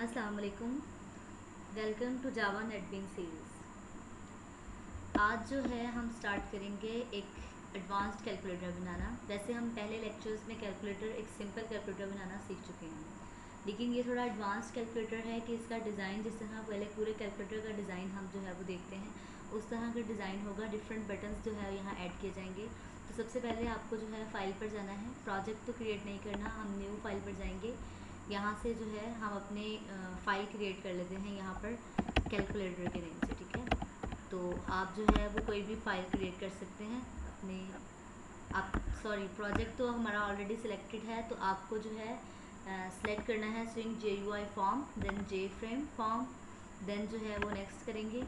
अस्सलाम वालेकुम। Welcome to Java NetBean series. आज जो है हम स्टार्ट करेंगे एक एडवांस्ड कैलकुलेटर बनाना। वैसे हम पहले लेक्चर्स में कैलकुलेटर एक सिंपल कैलकुलेटर बनाना सीख चुके हैं, लेकिन ये थोड़ा एडवांस्ड कैलकुलेटर है कि इसका डिज़ाइन जिस तरह पहले पूरे कैलकुलेटर का डिज़ाइन हम जो है वो देखते हैं उस तरह का डिज़ाइन होगा। डिफरेंट बटन्स जो है यहाँ ऐड किए जाएंगे। तो सबसे पहले आपको जो है फ़ाइल पर जाना है। प्रोजेक्ट तो क्रिएट नहीं करना, हम न्यू फाइल पर जाएंगे। यहाँ से जो है हम अपने फ़ाइल क्रिएट कर लेते हैं यहाँ पर कैलकुलेटर के नेम से, ठीक है। तो आप जो है वो कोई भी फ़ाइल क्रिएट कर सकते हैं अपने आप। सॉरी, प्रोजेक्ट तो हमारा ऑलरेडी सिलेक्टेड है, तो आपको जो है सेलेक्ट करना है स्विंग GUI फॉर्म, देन जे फ्रेम फॉर्म, देन जो है वो नेक्स्ट करेंगे।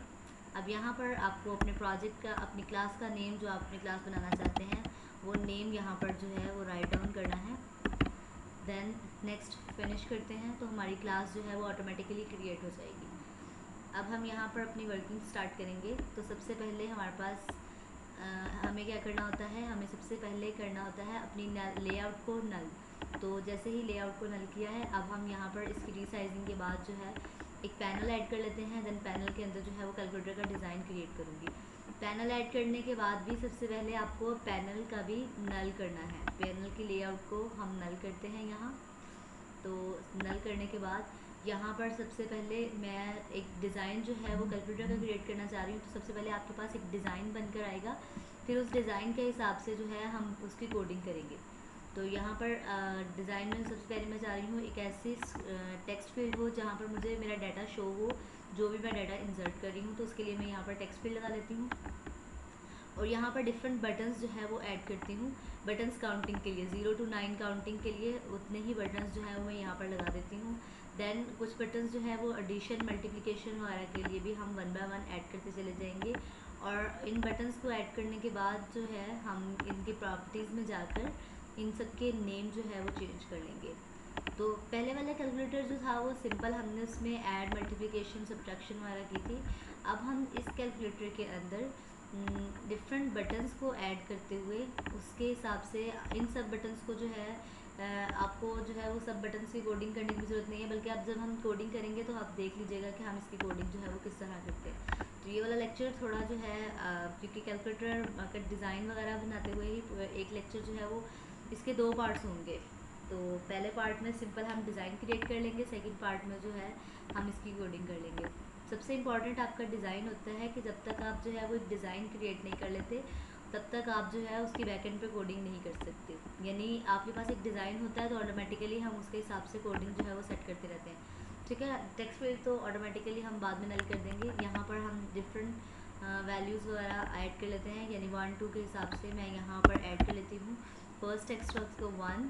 अब यहाँ पर आपको अपने प्रोजेक्ट का, अपनी क्लास का नेम जो आप अपनी क्लास बनाना चाहते हैं वो नेम यहाँ पर जो है वो राइट डाउन करना है। देन नेक्स्ट फिनिश करते हैं तो हमारी क्लास जो है वो ऑटोमेटिकली क्रिएट हो जाएगी। अब हम यहाँ पर अपनी वर्किंग स्टार्ट करेंगे। तो सबसे पहले हमारे पास हमें क्या करना होता है, हमें सबसे पहले करना होता है अपनी लेआउट को नल। तो जैसे ही लेआउट को नल किया है, अब हम यहाँ पर इसकी रीसाइजिंग के बाद जो है एक पैनल ऐड कर लेते हैं। देन पैनल के अंदर जो है वो कैलकुलेटर का डिज़ाइन क्रिएट करूँगी। पैनल ऐड करने के बाद भी सबसे पहले आपको पैनल का भी नल करना है। पैनल की लेआउट को हम नल करते हैं यहाँ। तो नल करने के बाद यहाँ पर सबसे पहले मैं एक डिज़ाइन जो है वो कैलकुलेटर का क्रिएट करना चाह रही हूँ। तो सबसे पहले आपके पास एक डिज़ाइन बनकर आएगा, फिर उस डिज़ाइन के हिसाब से जो है हम उसकी कोडिंग करेंगे। तो यहाँ पर डिज़ाइन में सबसे पहले मैं चाह रही हूँ एक ऐसी टेक्स्ट फील्ड हो जहाँ पर मुझे मेरा डाटा शो हो, जो भी मैं डाटा इंसर्ट कर रही हूँ। तो उसके लिए मैं यहाँ पर टेक्स्ट फील्ड लगा लेती हूँ और यहाँ पर डिफरेंट बटन्स जो है वो ऐड करती हूँ। बटन्स काउंटिंग के लिए 0 to 9 काउंटिंग के लिए उतने ही बटन्स जो है वो मैं यहाँ पर लगा देती हूँ। देन कुछ बटन्स जो है वो एडिशन, मल्टीप्लिकेशन वगैरह के लिए भी हम 1 by 1 ऐड करते चले जाएंगे। और इन बटन्स को ऐड करने के बाद जो है हम इनकी प्रॉपर्टीज़ में जाकर इन सब के नेम जो है वो चेंज कर लेंगे। तो पहले वाला कैलकुलेटर जो था वो सिंपल, हमने उसमें ऐड, मल्टीप्लिकेशन, सब्ट्रैक्शन वगैरह की थी। अब हम इस कैलकुलेटर के अंदर डिफरेंट बटन्स को ऐड करते हुए उसके हिसाब से इन सब बटन्स को जो है आपको जो है वो सब बटन्स की कोडिंग करने की ज़रूरत नहीं है, बल्कि आप जब हम कोडिंग करेंगे तो आप देख लीजिएगा कि हम इसकी कोडिंग जो है वो किस तरह करते हैं। तो ये वाला लेक्चर थोड़ा जो है क्योंकि कैलकुलेटर का डिज़ाइन वगैरह बनाते हुए ही एक लेक्चर जो है वो इसके 2 पार्ट्स होंगे। तो पहले पार्ट में सिंपल हम डिज़ाइन क्रिएट कर लेंगे, सेकंड पार्ट में जो है हम इसकी कोडिंग कर लेंगे। सबसे इम्पॉर्टेंट आपका डिज़ाइन होता है कि जब तक आप जो है वो डिज़ाइन क्रिएट नहीं कर लेते तब तक आप जो है उसकी बैकएंड पे कोडिंग नहीं कर सकते। यानी आपके पास एक डिज़ाइन होता है तो ऑटोमेटिकली हम उसके हिसाब से कोडिंग जो है वो सेट करते रहते हैं, ठीक है। टेक्स्ट फील्ड तो ऑटोमेटिकली हम बाद में नल कर देंगे। यहाँ पर हम डिफरेंट वैल्यूज़ वगैरह ऐड कर लेते हैं, यानी 1 2 के हिसाब से मैं यहाँ पर ऐड कर लेती हूँ। फर्स्ट टेक्स्ट बॉक्स को 1,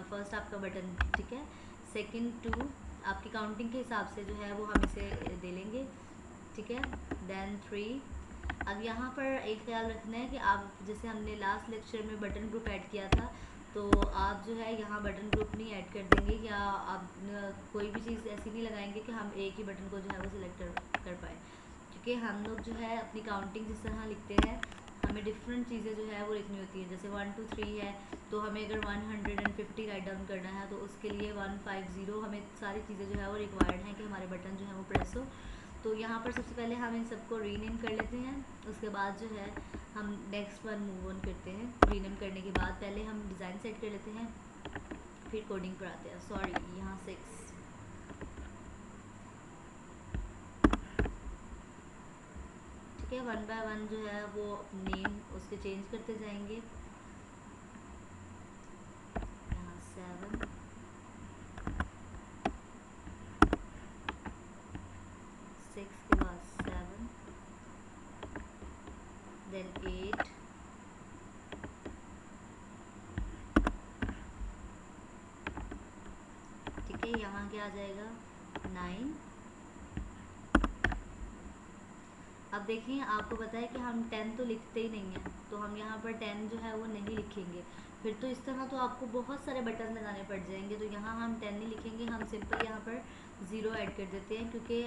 फर्स्ट आपका बटन, ठीक है। सेकंड 2, आपकी काउंटिंग के हिसाब से जो है वो हम इसे दे लेंगे, ठीक है। देन 3। अब यहाँ पर एक ख्याल रखना है कि आप, जैसे हमने लास्ट लेक्चर में बटन ग्रुप ऐड किया था, तो आप जो है यहाँ बटन ग्रुप नहीं ऐड कर देंगे, या आप कोई भी चीज़ ऐसी नहीं लगाएंगे कि हम एक ही बटन को जो है वो सिलेक्ट कर पाए। क्योंकि हम लोग जो है अपनी काउंटिंग जिस तरह लिखते हैं, हमें डिफरेंट चीज़ें जो है वो लिखनी होती है। जैसे 1 2 3 है, तो हमें अगर 150 राइट डाउन करना है तो उसके लिए 150, हमें सारी चीज़ें जो है वो रिक्वायर्ड हैं कि हमारे बटन जो है वो प्रेस हो। तो यहाँ पर सबसे पहले हम इन सबको रीनेम कर लेते हैं, उसके बाद जो है हम नेक्स्ट वन मूव ऑन करते हैं। रीनेम करने के बाद पहले हम डिज़ाइन सेट कर लेते हैं, फिर कोडिंग पर आते हैं। सॉरी, यहाँ 6, ठीक है। 1 by 1 जो है वो नेम उसके चेंज करते जाएंगे। यहाँ 7, 6 के बाद 7, देन 8, ठीक है। यहाँ क्या आ जाएगा 9। अब देखिए, आपको पता है कि हम 10 तो लिखते ही नहीं हैं, तो हम यहाँ पर 10 जो है वो नहीं लिखेंगे। फिर तो इस तरह तो आपको बहुत सारे बटन लगाने पड़ जाएंगे। तो यहाँ हम 10 नहीं लिखेंगे, हम सिंपल यहाँ पर 0 ऐड कर देते हैं, क्योंकि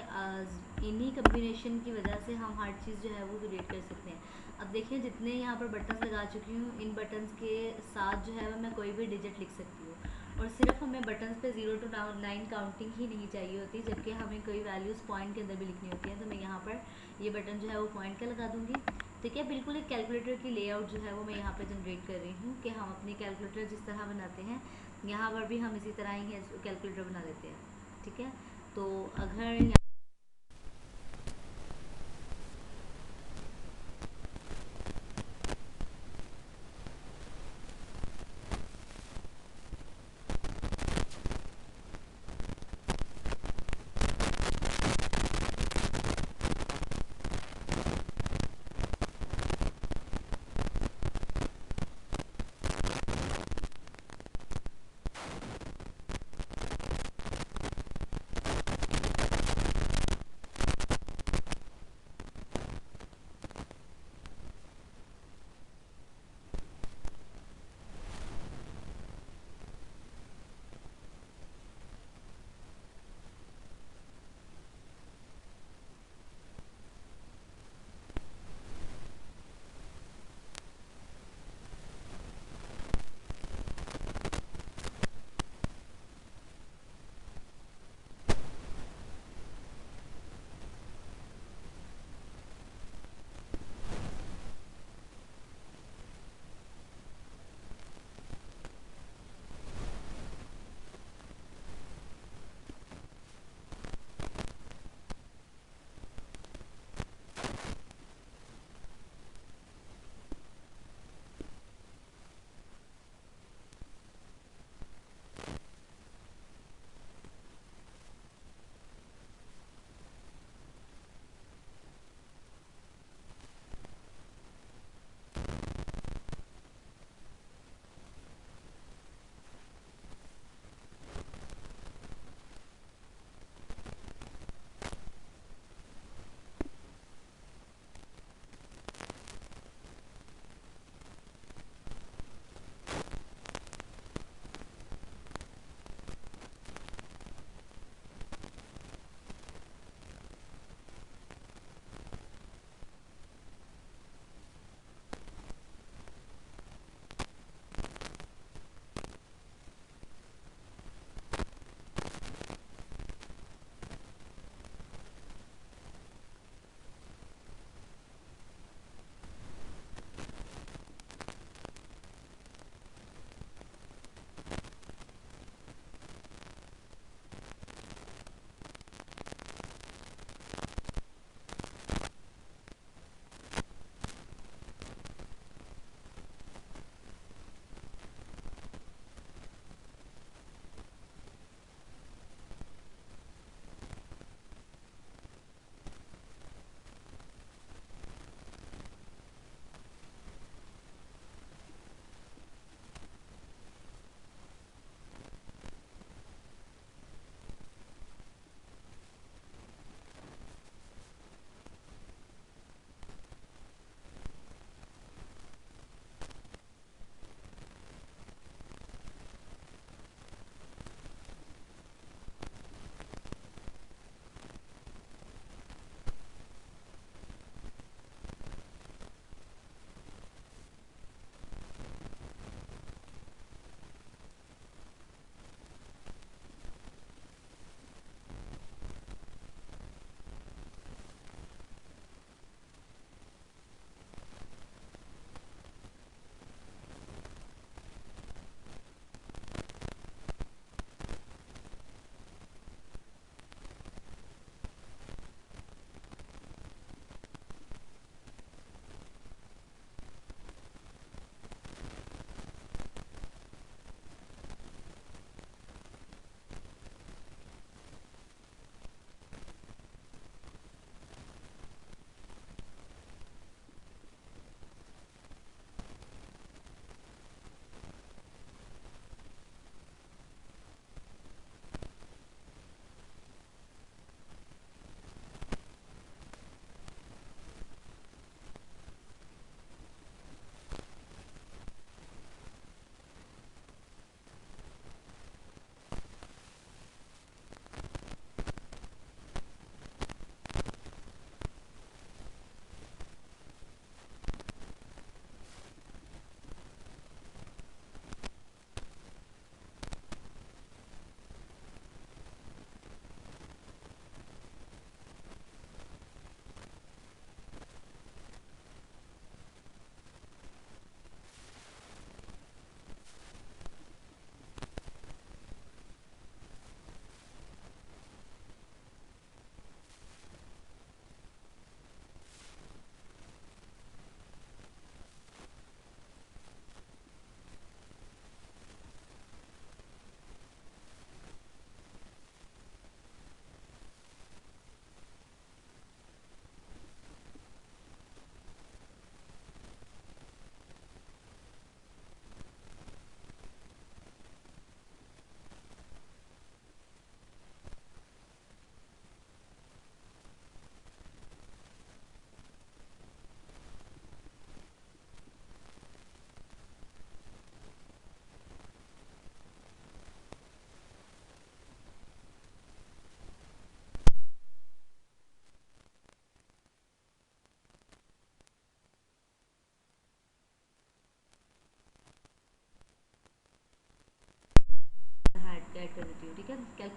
इन्हीं कम्बिनेशन की वजह से हम हर चीज़ जो है वो क्रिएट कर सकते हैं। अब देखिए, जितने यहाँ पर बटन्स लगा चुकी हूँ, इन बटन्स के साथ जो है मैं कोई भी डिजिट लिख सकती हूँ। और सिर्फ हमें बटन्स पे 0 to 9 काउंटिंग ही नहीं चाहिए होती, जबकि हमें कोई वैल्यूज़ पॉइंट के अंदर भी लिखनी होती है। तो मैं यहाँ पर ये बटन जो है वो पॉइंट का लगा दूँगी। ठीक है, बिल्कुल एक कैलकुलेटर की लेआउट जो है वो मैं यहाँ पर जनरेट कर रही हूँ कि हम अपनी कैलकुलेटर जिस तरह बनाते हैं यहाँ पर भी हम इसी तरह ही कैलकुलेटर बना लेते हैं। ठीक है, तो अगर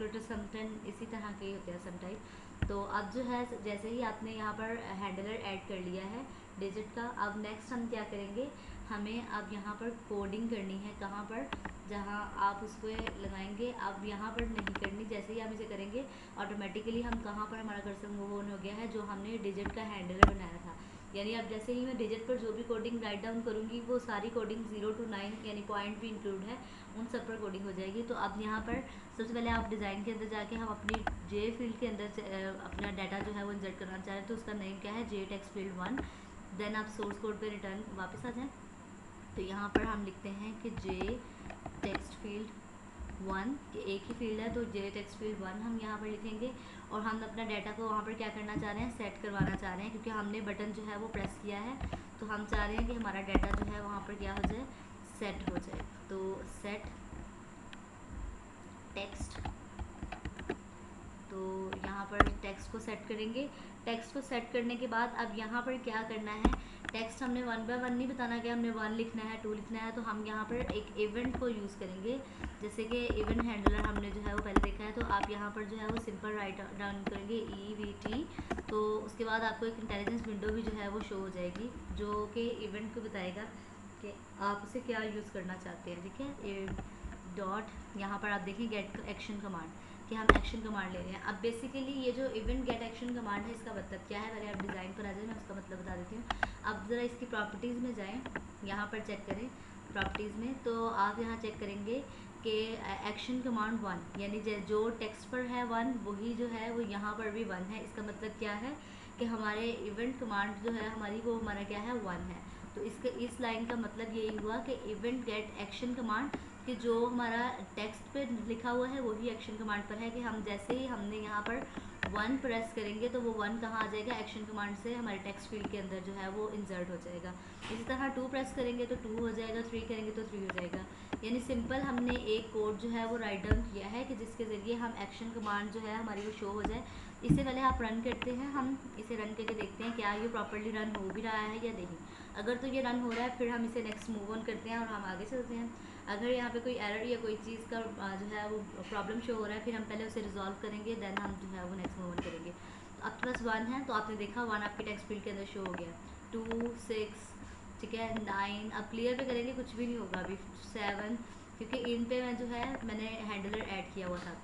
कैलकुलेटर समटाइम इसी तरह के ही होते हैं समटाइम। तो अब जो है जैसे ही आपने यहाँ पर हैंडलर ऐड कर लिया है डिजिट का, अब नेक्स्ट हम क्या करेंगे, हमें अब यहाँ पर कोडिंग करनी है। कहाँ पर, जहाँ आप उसको लगाएंगे, अब यहाँ पर नहीं करनी। जैसे ही हम इसे करेंगे ऑटोमेटिकली हम कहाँ पर हमारा कर्सर मूव ऑन हो गया है, जो हमने डिजिट का हैंडलर बनाया था। यानी अब जैसे ही मैं डिजिट पर जो भी कोडिंग राइट डाउन करूँगी वो सारी कोडिंग 0 to 9 यानी पॉइंट भी इंक्लूड है, उन सब पर कोडिंग हो जाएगी। तो अब यहाँ पर सबसे पहले आप डिज़ाइन के अंदर जाके हम अपनी जे फील्ड के अंदर से अपना डाटा जो है वो इंसर्ट करना चाह रहे हैं, तो उसका नेम क्या है, जे टेक्स्ट फील्ड 1। देन आप सोर्स कोड पे रिटर्न वापस आ जाएं, तो यहाँ पर हम लिखते हैं कि जे टेक्स्ट फील्ड 1, एक ही फील्ड है तो जे टेक्स्ट फील्ड 1 हम यहाँ पर लिखेंगे। और हम अपना डाटा को वहाँ पर क्या करना चाह रहे हैं, सेट करवाना चाह रहे हैं, क्योंकि हमने बटन जो है वो प्रेस किया है, तो हम चाह रहे हैं कि हमारा डाटा जो है वहाँ पर क्या हो जाए, सेट हो जाए। तो सेट टेक्स्ट, तो यहाँ पर टेक्स्ट को सेट करेंगे। टेक्स्ट को सेट करने के बाद अब यहाँ पर क्या करना है, टेक्स्ट हमने 1 by 1 नहीं बताना कि हमने 1 लिखना है 2 लिखना है, तो हम यहाँ पर एक इवेंट को यूज़ करेंगे। जैसे कि इवेंट हैंडलर हमने जो है वो पहले देखा है, तो आप यहाँ पर जो है वो सिंपल राइट डाउन करेंगे EVT, तो उसके बाद आपको एक इंटेलिजेंस विंडो भी जो है वो शो हो जाएगी, जो कि इवेंट को बताएगा कि आप उसे क्या यूज़ करना चाहते हैं। ठीक है, डॉट यहाँ पर आप देखें गेट एक्शन कमांड, कि हम एक्शन कमांड ले रहे हैं। अब बेसिकली ये जो इवेंट गेट एक्शन कमांड है, इसका मतलब क्या है, पहले आप डिज़ाइन पर आ जाए, मैं उसका मतलब बता देती हूँ। अब ज़रा इसकी प्रॉपर्टीज़ में जाएं, यहाँ पर चेक करें प्रॉपर्टीज़ में, तो आप यहाँ चेक करेंगे कि एक्शन कमांड 1 यानी जो टेक्स्ट पर है 1 वही जो है वो यहाँ पर भी 1 है। इसका मतलब क्या है कि हमारे इवेंट कमांड जो है हमारी, वो हमारा क्या है, 1 है। तो इसके इस लाइन का मतलब यही हुआ कि इवेंट गेट एक्शन कमांड, कि जो हमारा टेक्स्ट पे लिखा हुआ है वही एक्शन कमांड पर है, कि हम जैसे ही हमने यहाँ पर 1 प्रेस करेंगे तो वो 1 कहाँ आ जाएगा, एक्शन कमांड से हमारे टेक्स्ट फील्ड के अंदर जो है वो इंसर्ट हो जाएगा। इसी तरह 2 प्रेस करेंगे तो 2 हो जाएगा, 3 करेंगे तो 3 हो जाएगा। यानी सिंपल हमने एक कोड जो है वो राइट डाउन किया है कि जिसके ज़रिए हम एक्शन कमांड जो है हमारी वो शो हो जाए। इससे पहले आप रन करते हैं, हम इसे रन करके देखते हैं क्या ये प्रॉपर्ली रन हो भी रहा है या नहीं। अगर तो ये रन हो रहा है फिर हम इसे नेक्स्ट मूव ऑन करते हैं और हम आगे चलते हैं। अगर यहाँ पे कोई एरर या कोई चीज़ का जो है वो प्रॉब्लम शो हो रहा है, फिर हम पहले उसे रिजॉल्व करेंगे, देन हम जो है वो नेक्स्ट मूव ऑन करेंगे। तो आपके पास 1 है, तो आपने देखा 1 आपके टेक्स्ट फील्ड के अंदर शो हो गया। 2 6, ठीक है, 9, अब क्लियर पे करेंगे कुछ भी नहीं होगा अभी। 7, क्योंकि इन पे मैं जो है मैंने हैंडलर ऐड किया हुआ था।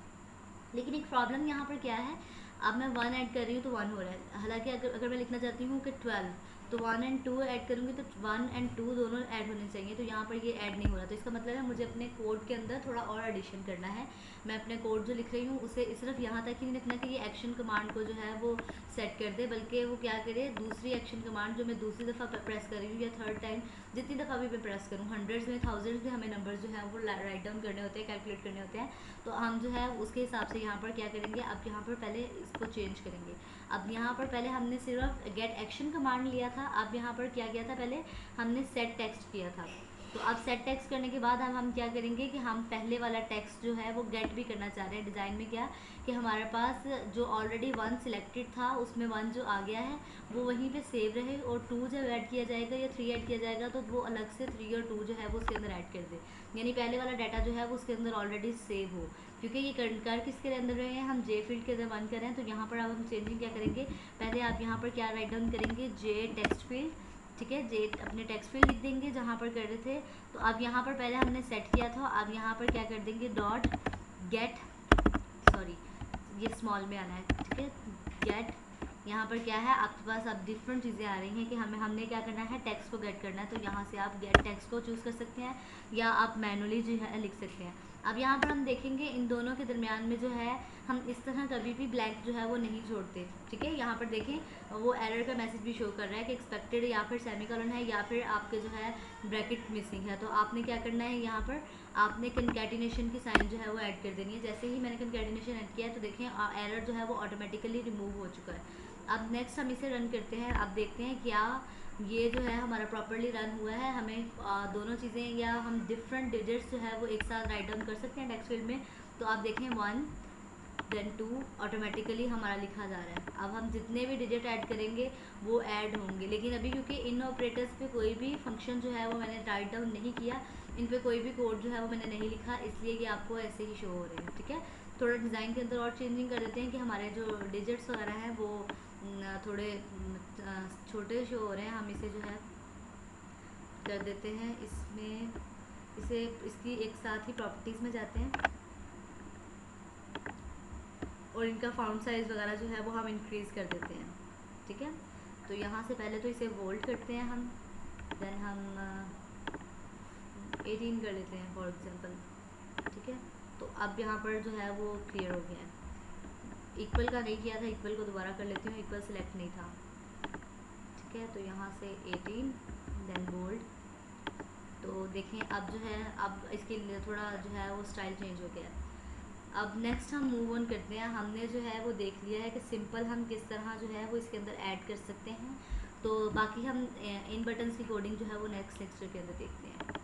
लेकिन एक प्रॉब्लम यहाँ पर क्या है, अब मैं 1 ऐड कर रही हूँ तो 1 हो रहा है, हालांकि अगर मैं लिखना चाहती हूँ कि 12, तो 1 और 2 ऐड करूँगी तो 1 और 2 दोनों ऐड होने चाहिए, तो यहाँ पर ये ऐड नहीं हो रहा। तो इसका मतलब है मुझे अपने कोड के अंदर थोड़ा और एडिशन करना है। मैं अपने कोड जो लिख रही हूँ उसे सिर्फ यहाँ तक ही नहीं लिखना कि ये एक्शन कमांड को जो है वो सेट कर दे, बल्कि वो क्या करे, दूसरी एक्शन कमांड जो मैं दूसरी दफ़ा प्रेस कर रही हूँ या थर्ड टाइम, जितनी दफ़ा भी मैं प्रेस करूँ, हंड्रेड्स में थाउजेंड्स में हमें नंबर जो है वो राइट डाउन करने होते हैं, कैलकुलेट करने होते हैं। तो हम जो है उसके हिसाब से यहाँ पर क्या करेंगे, अब यहाँ पर पहले इसको चेंज करेंगे। अब यहाँ पर पहले हमने सिर्फ गेट एक्शन कमांड लिया था, अब यहाँ पर क्या किया था, पहले हमने सेट टेक्स्ट किया था। तो अब सेट टेक्स्ट करने के बाद हम क्या करेंगे कि हम पहले वाला टेक्स्ट जो है वो गेट भी करना चाह रहे हैं। डिज़ाइन में क्या कि हमारे पास जो ऑलरेडी 1 सिलेक्टेड था उसमें 1 जो आ गया है वो वहीं पे सेव रहे, और 2 जब ऐड किया जाएगा या 3 ऐड किया जाएगा तो वो अलग से 3 और 2 जो है वो उसके अंदर ऐड कर दे, यानी पहले वाला डाटा जो है वो उसके अंदर ऑलरेडी सेव हो। क्योंकि ये कर किसके अंदर रहे हैं, हम जे फील्ड के अंदर 1 करें, तो यहाँ पर अब हम चेंजिंग क्या करेंगे, पहले आप यहाँ पर क्या राइट डाउन करेंगे, जे टेक्स्ट फील्ड, ठीक है, जे अपने टेक्स्ट फील्ड लिख देंगे जहाँ पर कर रहे थे। तो अब यहाँ पर पहले हमने सेट किया था, अब यहाँ पर क्या कर देंगे, डॉट गेट, सॉरी ये स्मॉल में आना है, ठीक है, गेट, यहाँ पर क्या है आपके पास अब डिफरेंट चीज़ें आ रही हैं कि हमने क्या करना है, टेक्स्ट को गेट करना है, तो यहाँ से आप गेट टेक्स्ट को चूज़ कर सकते हैं या आप मैनुअली जो है लिख सकते हैं। अब यहाँ पर हम देखेंगे इन दोनों के दरमियान में जो है हम इस तरह कभी भी ब्लैंक जो है वो नहीं छोड़ते, ठीक है। यहाँ पर देखें वो एरर का मैसेज भी शो कर रहा है कि एक्सपेक्टेड या फिर सेमीकोलन है या फिर आपके जो है ब्रैकेट मिसिंग है। तो आपने क्या करना है, यहाँ पर आपने कंकैटिनेशन की साइन जो है वो ऐड कर देनी है। जैसे ही मैंने कंकैटिनेशन ऐड किया है तो देखें एरर जो है वो ऑटोमेटिकली रिमूव हो चुका है। अब नेक्स्ट हम इसे रन करते हैं, अब देखते हैं क्या ये जो है हमारा प्रॉपर्ली रन हुआ है। हमें दोनों चीज़ें या हम डिफरेंट डिजिट्स जो है वो एक साथ राइट डाउन कर सकते हैं टेक्स्ट फील्ड में। तो आप देखें 1 देन 2 ऑटोमेटिकली हमारा लिखा जा रहा है। अब हम जितने भी डिजिट ऐड करेंगे वो ऐड होंगे, लेकिन अभी क्योंकि इन ऑपरेटर्स पे कोई भी फंक्शन जो है वो मैंने राइट डाउन नहीं किया, इन पे कोई भी कोड जो है वो मैंने नहीं लिखा, इसलिए ये आपको ऐसे ही शो हो रहे हैं, ठीक है। थोड़ा डिज़ाइन के अंदर और चेंजिंग कर देते हैं कि हमारे जो डिजिट्स वगैरह हैं वो थोड़े छोटे शो हो रहे हैं। हम इसे जो है कर देते हैं इसमें, इसे इसकी एक साथ ही प्रॉपर्टीज़ में जाते हैं और इनका फाउंड साइज़ वगैरह जो है वो हम इंक्रीज़ कर देते हैं। ठीक है, तो यहाँ से पहले तो इसे बोल्ड करते हैं हम, देन हम 18 कर लेते हैं फॉर एग्जांपल। ठीक है, तो अब यहाँ पर जो है वो क्लियर हो गया है। इक्वल का नहीं किया था, इक्वल को दोबारा कर लेती हूँ, इक्वल सेलेक्ट नहीं था। ठीक है, तो यहाँ से 18 देन बोल्ड। तो देखें अब जो है, अब इसके लिए थोड़ा जो है वो स्टाइल चेंज हो गया है। अब नेक्स्ट हम मूव ऑन करते हैं। हमने जो है वो देख लिया है कि सिंपल हम किस तरह जो है वो इसके अंदर ऐड कर सकते हैं। तो बाकी हम इन बटन्स की कोडिंग जो है वो नेक्स्ट लेक्चर के अंदर देखते हैं।